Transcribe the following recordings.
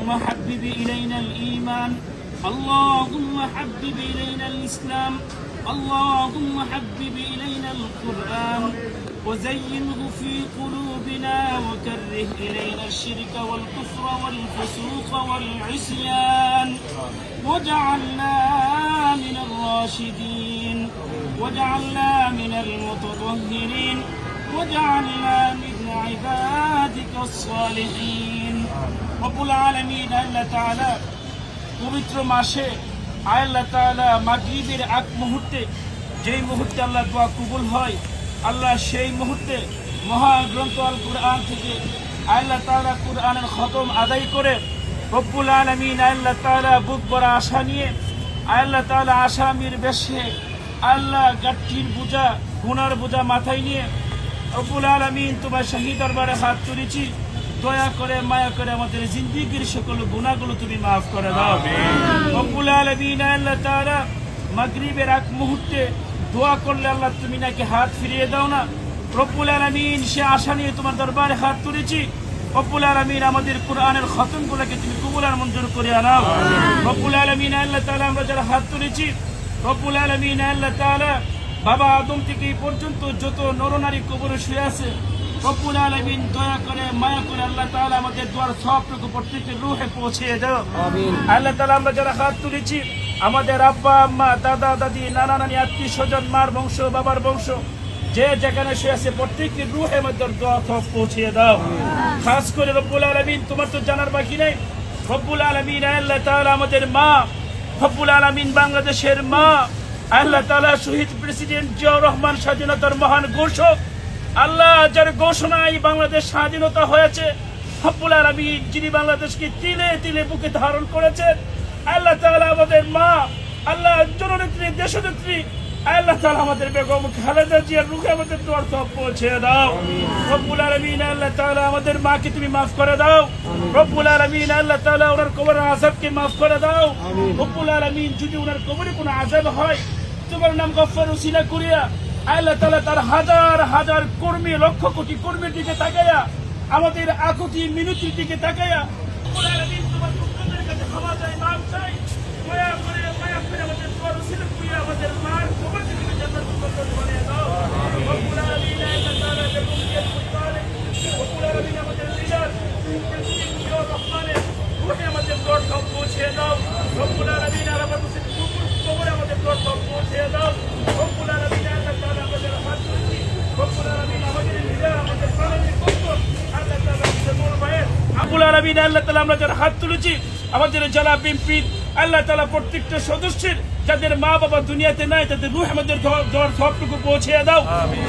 اللهم حبب إلينا الإيمان اللهم حبب إلينا الإسلام اللهم حبب إلينا القرآن وزينه في قلوبنا وكره إلينا الشرك والكفر والفسوق والعصيان واجعلنا من الراشدين واجعلنا من المتطهرين واجعلنا من عبادك الصالحين رب العالمين আল্লাহ তাআলা পবিত্র মাসে আল্লাহ তাআলা মাগরিবের আগ মুহূর্তে যেই মুহূর্তে আল্লাহ দোয়া কবুল হয় আল্লাহ সেই মুহূর্তে মহাগ্রন্থ আল কুরআন থেকে আল্লাহ তাআলা কুরআনের খতম আদায় করে রব্বুল আলামিন আল্লাহ তাআলা বুক ভরা আশা নিয়ে আল্লাহ তাআলা আসামির বেশে আল্লাহ গাঠির বোঝা গুনার বোঝা মাথায় নিয়ে রব্বুল আলামিন তোমার শাহী দরবারে হাত তুলেছি দয়া করে মায়া করে আমাদের জিন্দেগীর সকল গুনাহগুলো তুমি maaf করে দাও রব্বুল আলামিন আল্লাহ তাআলা মাগরিবের আগ মুহূর্তে দোয়া করলে আল্লাহ তুমি নাকি হাত ফিরিয়ে দাও না রব্বুল আলামিন সে আশা নিয়ে তোমার দরবারে হাত তুলেছি রব্বুল আলামিন আমাদের কোরআনের খতমগুলোকে তুমি কবুল আর মঞ্জুর করে নাও রব্বুল আলামিন আল্লাহ তাআলা আমরা যারা হাত তুলেছি রব্বুল আলামিন আল্লাহ তাআলা বাবা আদম থেকে এই পর্যন্ত যত নরনারী কবরে শুয়ে আছে রব্বুল আলামিন দয়া করে মায়া করে আল্লাহ তাআলা আমাদের দোয়ার সবটুকু প্রত্যেকের রূহে পৌঁছে দাও আমিন আল্লাহ তাআলা আমরা যারা হাত তুলেছি আমাদের আব্বা আম্মা দাদা দাদি নানা নানি আত্মীয় স্বজন মার বংশ বাবার বংশ যে যেখানে শুয়ে আছে প্রত্যেকের রূহে মধ্যে দোয়া সব পৌঁছে দাও খাস করে রব্বুল আলামিন তোমার তো জানার বাকি নেই রব্বুল আলামিন আল্লাহ তাআলা আমাদের মা রব্বুল আলামিন বাংলাদেশের মা আল্লাহ তাআলা শহীদ প্রেসিডেন্ট জিয়াউর রহমান স্বাধীনতার মহান ঘোষক আল্লাহ যার ঘোষণায় বাংলাদেশ স্বাধীনতা হয়েছে রব্বুল আলামিন যিনি বাংলাদেশকে তিলে তিলে বুকে ধারণ করেছেন আল্লাহ তাআলা আমাদের মা আল্লাহ জননেত্রী দেশনেত্রী আল্লাহ তাআলা আমাদের বেগম খালেদা জিয়ার রূহে আমাদের দোয়ার সব পৌঁছে দাও রব্বুল আলামিন আল্লাহ তাআলা আমাদের মাকে তুমি maaf করে দাও রব্বুল আলামিন আল্লাহ তাআলা ওনার কবরের আযাবকে maaf করে দাও রব্বুল আলামিন যদি ওনার কবরে কোনো আযাব হয় তোমার নাম গফফার উসিলা করিয়া আল্লাহ তাআলা তার হাজার হাজার কর্মী লক্ষ কোটি কর্মীর দিকে তাকায়া আমাদের আকুতি মিনতির দিকে তাকায়া রব্বুল আলামিন তোমার পুত্রদের কাছে ক্ষমা চাই maaf চাই দয়া করে আমাদের দোয়ার উসিলা করিয়া আমাদের মার কবর থেকে জান্নাতুল ফেরদৌস বানিয়ে দাও রব্বুল আলামিন আল্লাহ তাআলা বেগম জিয়া মুতালে রব্বুল আলামিন আমাদের লিডার জিয়াউর রহমানের রূহে আমাদের দোয়ার সব পৌঁছে দাও রব্বুল আলামিন আমাদের কবরে আমাদের দোয়ার সব পৌঁছে দাও রব্বুল আলামিন আল্লাহ তাআলা আমাদের হাত তুলেছি রব্বুল আলামিন আমাদের লিডার আমাদের প্রাণের কবর আল্লাহ তাআলা আমাদের নূর ভাইয়ের রব্বুল আলামিন আল্লাহ তাআলা আমরা যারা হাত তুলেছি আমাদের জেলা বিএনপি আল্লাহ তাআলা প্রত্যেকটা সদস্যের যাদের মা বাবা দুনিয়াতে নাই তাদের রূহ আমাদের দোয়ার সবটুকু পৌঁছে দাও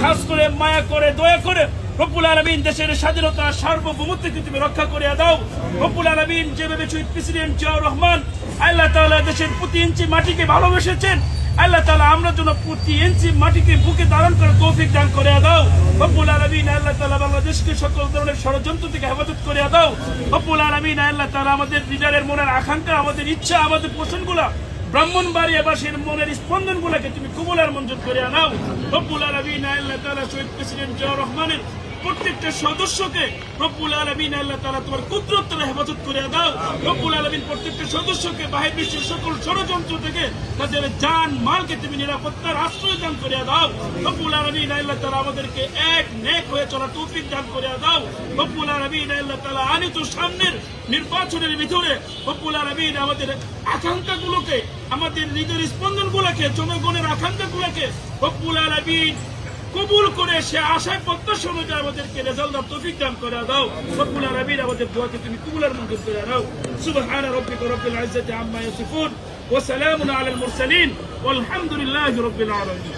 খাস করে মায়া করে দয়া করে রব্বুল আলামিন দেশের স্বাধীনতা সার্বভৌমত্বকে তুমি রক্ষা করে দাও রব্বুল আলামিন যেভাবে শহীদ প্রেসিডেন্ট জিয়াউর রহমান আল্লাহ তাআলা দেশের প্রতি ইঞ্চি মাটিকে ভালোবেসেছেন আল্লাহ তাআলা আমরা যেন প্রতি ইঞ্চি মাটিকে বুকে ধারণ করে তৌফিক দান করে দাও রব্বুল আলামিন আল্লাহ তাআলা বাংলাদেশকে সকল ধরনের ষড়যন্ত্র থেকে হেফাজত করে দাও রব্বুল আলামিন আল্লাহ তাআলা আমাদের লিডারের মনের আকাঙ্ক্ষা আমাদের ইচ্ছা আমাদের পোষণগুলা ব্রাহ্মণবাড়িয়াবাসীর মনের স্পন্দনগুলোকে তুমি কবুল আর মঞ্জুর করে নাও রব্বুল আলামিন আল্লাহ তাআলা শহীদ প্রেসিডেন্ট জিয়াউর রহমানের প্রত্যেকটা সদস্যকে রব্বুল আলামিন আল্লাহ তাআলা তোমার কুদরতের হেফাজত করে দাও রব্বুল আলামিন প্রত্যেকটা সদস্যকে বাহির বিশ্বের সকল ষড়যন্ত্র থেকে তাদের জান মালকে তুমি নিরাপত্তার আশ্রয় দান করে দাও রব্বুল আলামিন আল্লাহ তাআলা আমাদেরকে এক নেক হয়ে চলার তৌফিক দান করে দাও রব্বুল আলামিন আল্লাহ তাআলা আনিত সামনের নির্বাচনের ভিতরে রব্বুল আলামিন আমাদের আকাঙ্ক্ষাগুলোকে আমাদের হৃদয়ের স্পন্দনগুলোকে জনগণের আকাঙ্ক্ষাগুলোকে রব্বুল আলামিন কবুল করে সে আশায় প্রত্যাশা অনুযায়ী আমাদেরকে রেজাল্ট তৌফিক দান করে দাও রব্বুল আলামিন আমাদের দোয়াকে তুমি কবুল আর মঞ্জুর করে নাও সুবহান রাব্বিকা রাব্বিল ইজ্জাতি আম্মা ইয়াসিফুন ওয়া সালামুন আলাল মুরসালিন ওয়ালহামদুলিল্লাহি রাব্বিল আলামিন